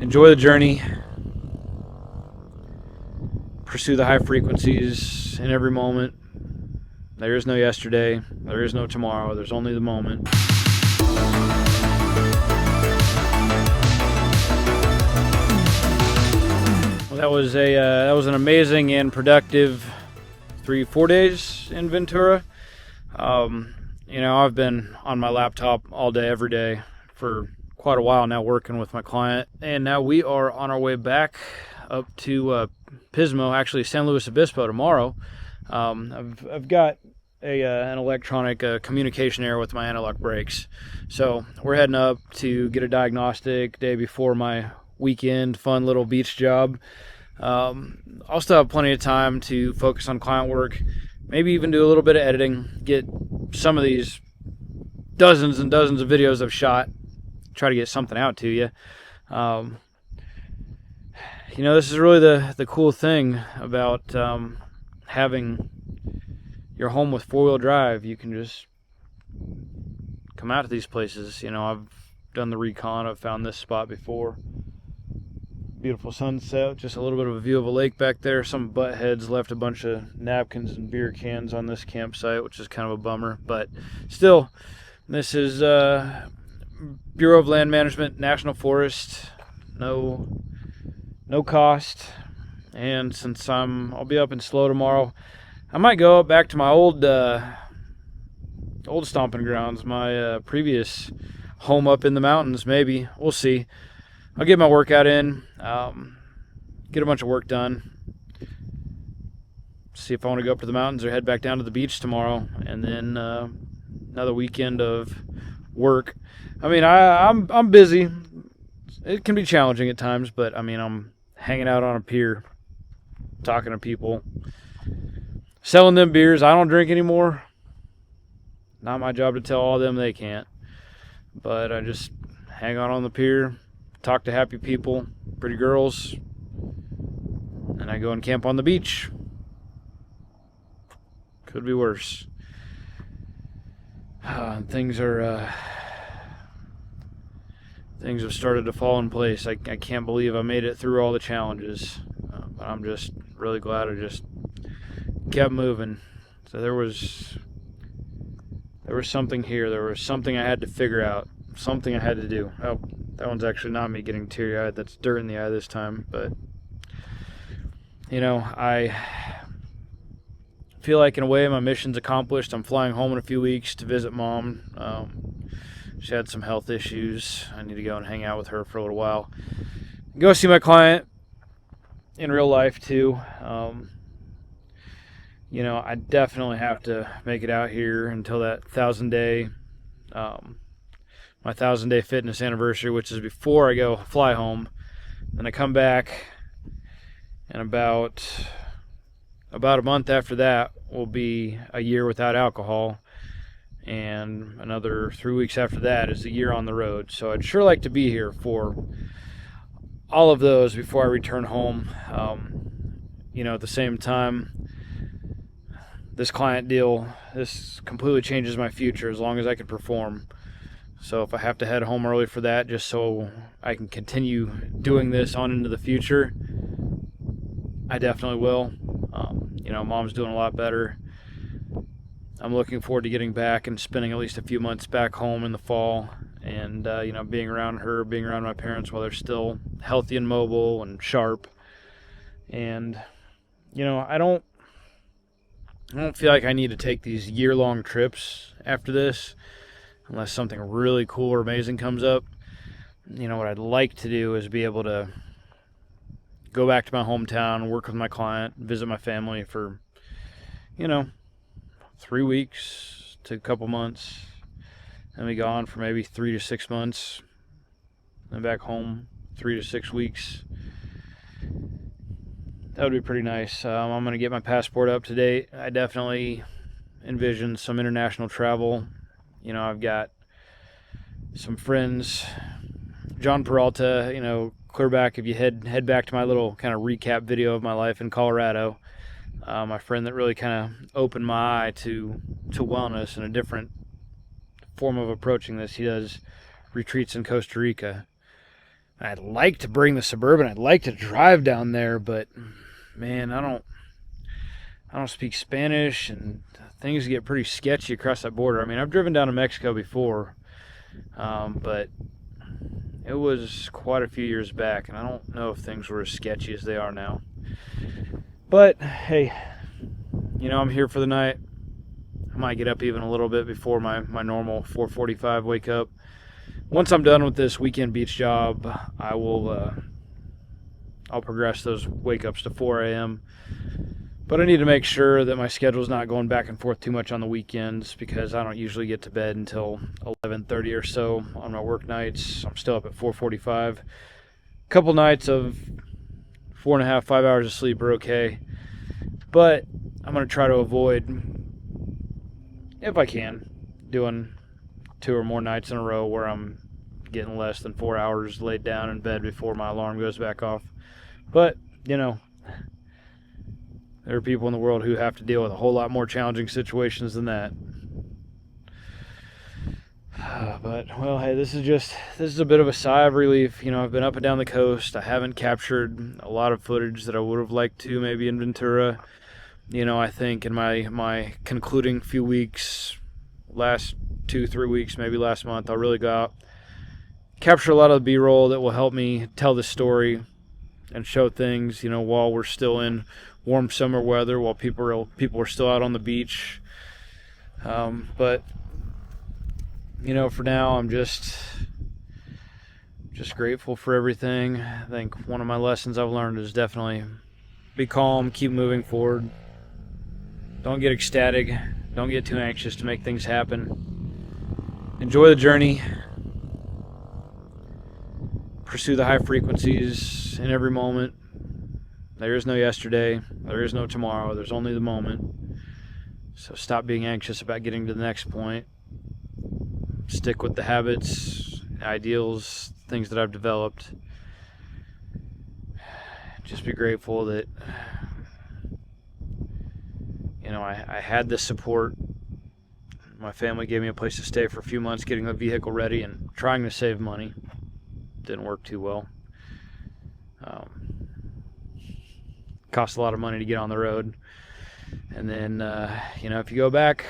enjoy the journey, pursue the high frequencies in every moment. There is no yesterday, there is no tomorrow, there's only the moment. Well, that was an amazing and productive 3-4 days in Ventura. I've been on my laptop all day, every day for quite a while now, working with my client, and now we are on our way back up to Pismo, actually San Luis Obispo tomorrow. I've got an electronic communication error with my anti-lock brakes, so we're heading up to get a diagnostic day before my weekend fun little beach job. I'll still have plenty of time to focus on client work, maybe even do a little bit of editing, get some of these dozens and dozens of videos I've shot, try to get something out to you. This is really the cool thing about having your home with four-wheel drive. You can just come out to these places. I've done the recon, I've found this spot before. Beautiful sunset, just a little bit of a view of a lake back there. Some buttheads left a bunch of napkins and beer cans on this campsite, which is kind of a bummer, but still, this is Bureau of Land Management, National Forest, no cost. And since I'll be up in SLO tomorrow, I might go back to my old stomping grounds, my previous home up in the mountains. Maybe, we'll see. I'll get my workout in, get a bunch of work done, see if I want to go up to the mountains or head back down to the beach tomorrow, and then another weekend of work. I'm busy. It can be challenging at times, but I'm hanging out on a pier, talking to people, selling them beers. I don't drink anymore. Not my job to tell all them they can't, but I just hang out on the pier, talk to happy people, pretty girls, and I go and camp on the beach. Could be worse. Things have started to fall in place. I can't believe I made it through all the challenges, but I'm just really glad I just kept moving. So there was something here. There was something I had to figure out. Something I had to do. Oh, that one's actually not me getting teary-eyed. That's dirt in the eye this time. But, I feel like in a way my mission's accomplished. I'm flying home in a few weeks to visit Mom. She had some health issues. I need to go and hang out with her for a little while. Go see my client in real life, too. I definitely have to make it out here until that 1,000-day... my 1,000-day fitness anniversary, which is before I go fly home. Then I come back, and about a month after that will be a year without alcohol, and another 3 weeks after that is a year on the road. So I'd sure like to be here for all of those before I return home. At the same time, this client deal, this completely changes my future as long as I can perform. So if I have to head home early for that, just so I can continue doing this on into the future, I definitely will. Mom's doing a lot better. I'm looking forward to getting back and spending at least a few months back home in the fall, and being around her, being around my parents while they're still healthy and mobile and sharp. And I don't feel like I need to take these year-long trips after this, unless something really cool or amazing comes up. What I'd like to do is be able to go back to my hometown, work with my client, visit my family for, 3 weeks to a couple months, and be gone for maybe 3 to 6 months, then back home 3 to 6 weeks. That would be pretty nice. I'm going to get my passport up to date. I definitely envision some international travel. I've got some friends, John Peralta, clear back if you head back to my little kind of recap video of my life in Colorado. My friend that really kind of opened my eye to wellness and a different form of approaching this. He does retreats in Costa Rica. I'd like to bring the Suburban. I'd like to drive down there, but man, I don't speak Spanish, and things get pretty sketchy across that border. I mean, I've driven down to Mexico before, but it was quite a few years back, and I don't know if things were as sketchy as they are now. But hey, I'm here for the night. I might get up even a little bit before my normal 4:45 wake up. Once I'm done with this weekend beach job, I'll progress those wake ups to 4 a.m. But I need to make sure that my schedule's not going back and forth too much on the weekends, because I don't usually get to bed until 11:30 or so on my work nights. I'm still up at 4:45. A couple nights of 4.5, 5 hours of sleep are okay, but I'm going to try to avoid, if I can, doing 2 or more nights in a row where I'm getting less than 4 hours laid down in bed before my alarm goes back off. But, there are people in the world who have to deal with a whole lot more challenging situations than that. But, well, hey, this is a bit of a sigh of relief. I've been up and down the coast. I haven't captured a lot of footage that I would have liked to, maybe in Ventura. I think in my concluding few weeks, last 2-3 weeks, maybe last month, I'll really go out, capture a lot of the B-roll that will help me tell the story and show things, while we're still in warm summer weather, while people are still out on the beach. But for now, I'm just grateful for everything. I think one of my lessons I've learned is definitely be calm, keep moving forward. Don't get ecstatic. Don't get too anxious to make things happen. Enjoy the journey. Pursue the high frequencies in every moment. There is no yesterday. There is no tomorrow. There's only the moment. So stop being anxious about getting to the next point. Stick with the habits, ideals, things that I've developed. Just be grateful that I had this support. My family gave me a place to stay for a few months, getting the vehicle ready and trying to save money. Didn't work too well. Cost a lot of money to get on the road. And then, if you go back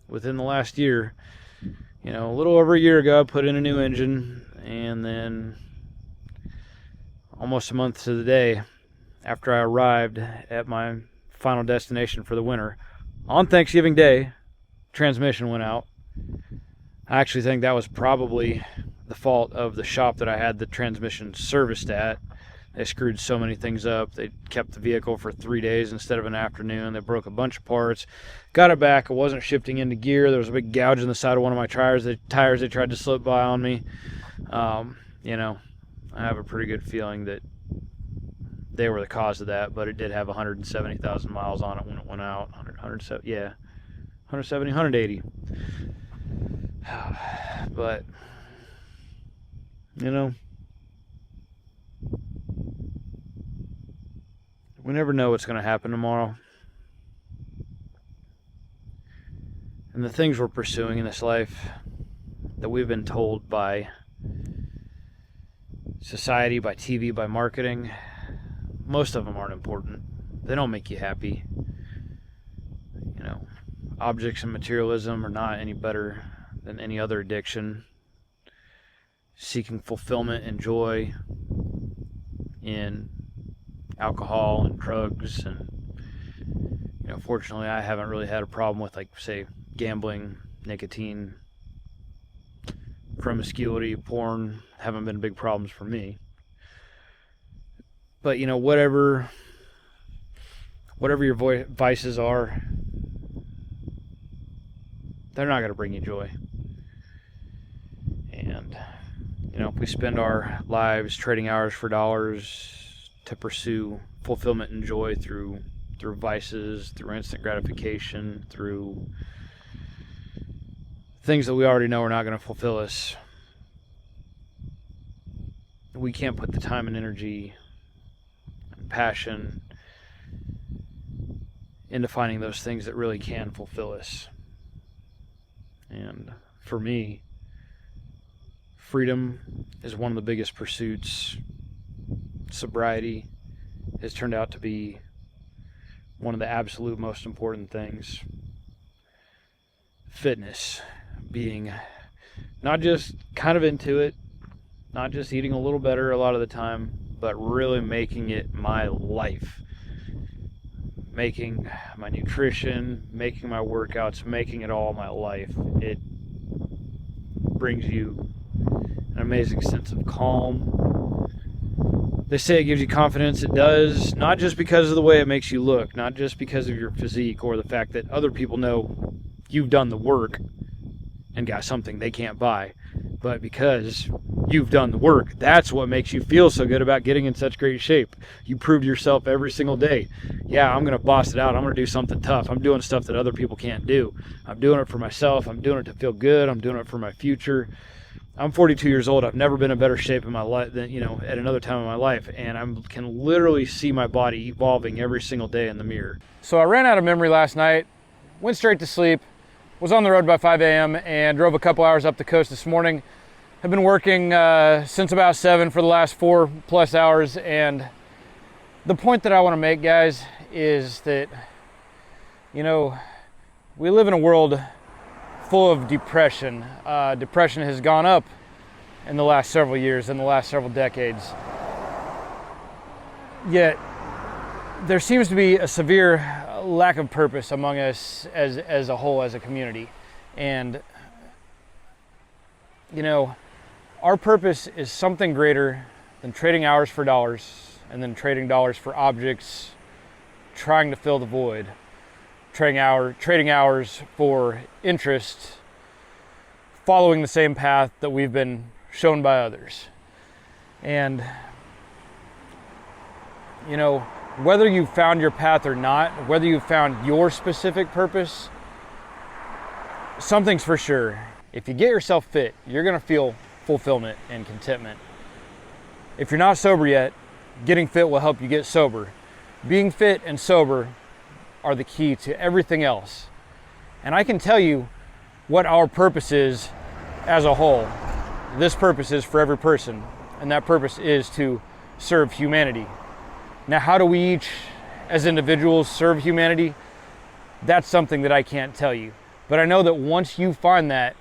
within the last year, a little over a year ago, I put in a new engine, and then almost a month to the day after I arrived at my final destination for the winter, on Thanksgiving Day, transmission went out. I actually think that was probably the fault of the shop that I had the transmission serviced at. They screwed so many things up. They kept the vehicle for 3 days instead of an afternoon. They broke a bunch of parts. Got it back. It wasn't shifting into gear. There was a big gouge in the side of one of my tires. They tried to slip by on me. I have a pretty good feeling that they were the cause of that, but it did have 170,000 miles on it when it went out. 180. But, we never know what's going to happen tomorrow. And the things we're pursuing in this life that we've been told by society, by TV, by marketing, most of them aren't important. They don't make you happy. Objects and materialism are not any better than any other addiction. Seeking fulfillment and joy in alcohol and drugs, and fortunately I haven't really had a problem with, like, say, gambling, nicotine, promiscuity, porn haven't been big problems for me. But whatever your vices are, they're not going to bring you joy. And if we spend our lives trading hours for dollars to pursue fulfillment and joy through vices, through instant gratification, through things that we already know are not going to fulfill us, we can't put the time and energy and passion into finding those things that really can fulfill us. And for me, freedom is one of the biggest pursuits. Sobriety has turned out to be one of the absolute most important things. Fitness, being not just kind of into it, not just eating a little better a lot of the time, but really making it my life. Making my nutrition, making my workouts, making it all my life. It brings you an amazing sense of calm. They say it gives you confidence. It does, not just because of the way it makes you look, not just because of your physique or the fact that other people know you've done the work and got something they can't buy, but because you've done the work. That's what makes you feel so good about getting in such great shape. You prove to yourself every single day, yeah, I'm going to boss it out. I'm going to do something tough. I'm doing stuff that other people can't do. I'm doing it for myself. I'm doing it to feel good. I'm doing it for my future. I'm 42 years old. I've never been in better shape in my life than, at another time in my life. And I can literally see my body evolving every single day in the mirror. So I ran out of memory last night, went straight to sleep, was on the road by 5 a.m. and drove a couple hours up the coast this morning. I've been working since about 7 for the last 4+ hours. And the point that I want to make, guys, is that, we live in a world full of depression. Depression has gone up in the last several years, in the last several decades. Yet there seems to be a severe lack of purpose among us as a whole, as a community. And, our purpose is something greater than trading hours for dollars and then trading dollars for objects, trying to fill the void. Trading hours for interest, following the same path that we've been shown by others. And, whether you've found your path or not, whether you've found your specific purpose, something's for sure. If you get yourself fit, you're going to feel fulfillment and contentment. If you're not sober yet, getting fit will help you get sober. Being fit and sober are the key to everything else. And I can tell you what our purpose is as a whole. This purpose is for every person, and that purpose is to serve humanity. Now, how do we each, as individuals, serve humanity? That's something that I can't tell you. But I know that once you find a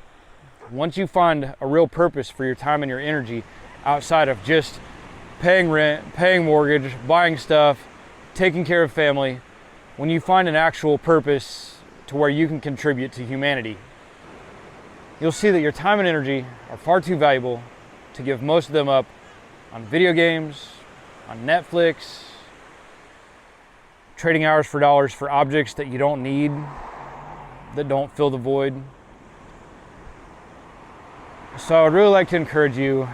real purpose for your time and your energy outside of just paying rent, paying mortgage, buying stuff, taking care of family, when you find an actual purpose to where you can contribute to humanity, you'll see that your time and energy are far too valuable to give most of them up on video games, on Netflix, trading hours for dollars for objects that you don't need, that don't fill the void. So I would really like to encourage you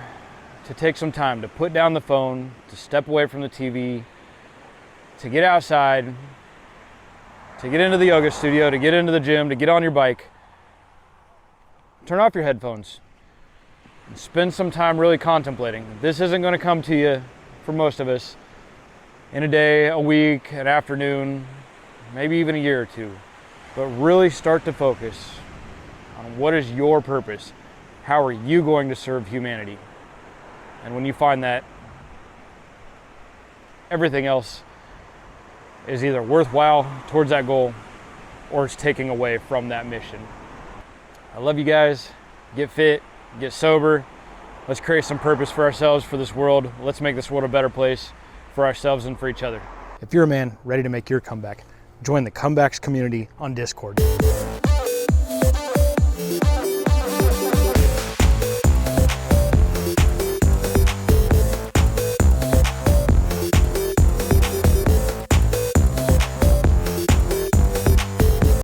to take some time to put down the phone, to step away from the TV, to get outside, to get into the yoga studio, to get into the gym, to get on your bike. Turn off your headphones and spend some time really contemplating. This isn't going to come to you, for most of us, in a day, a week, an afternoon, maybe even a year or two. But really start to focus on what is your purpose. How are you going to serve humanity? And when you find that, everything else is either worthwhile towards that goal or it's taking away from that mission. I love you guys. Get fit, get sober. Let's create some purpose for ourselves, for this world. Let's make this world a better place for ourselves and for each other. If you're a man ready to make your comeback, join the Comebacks community on Discord.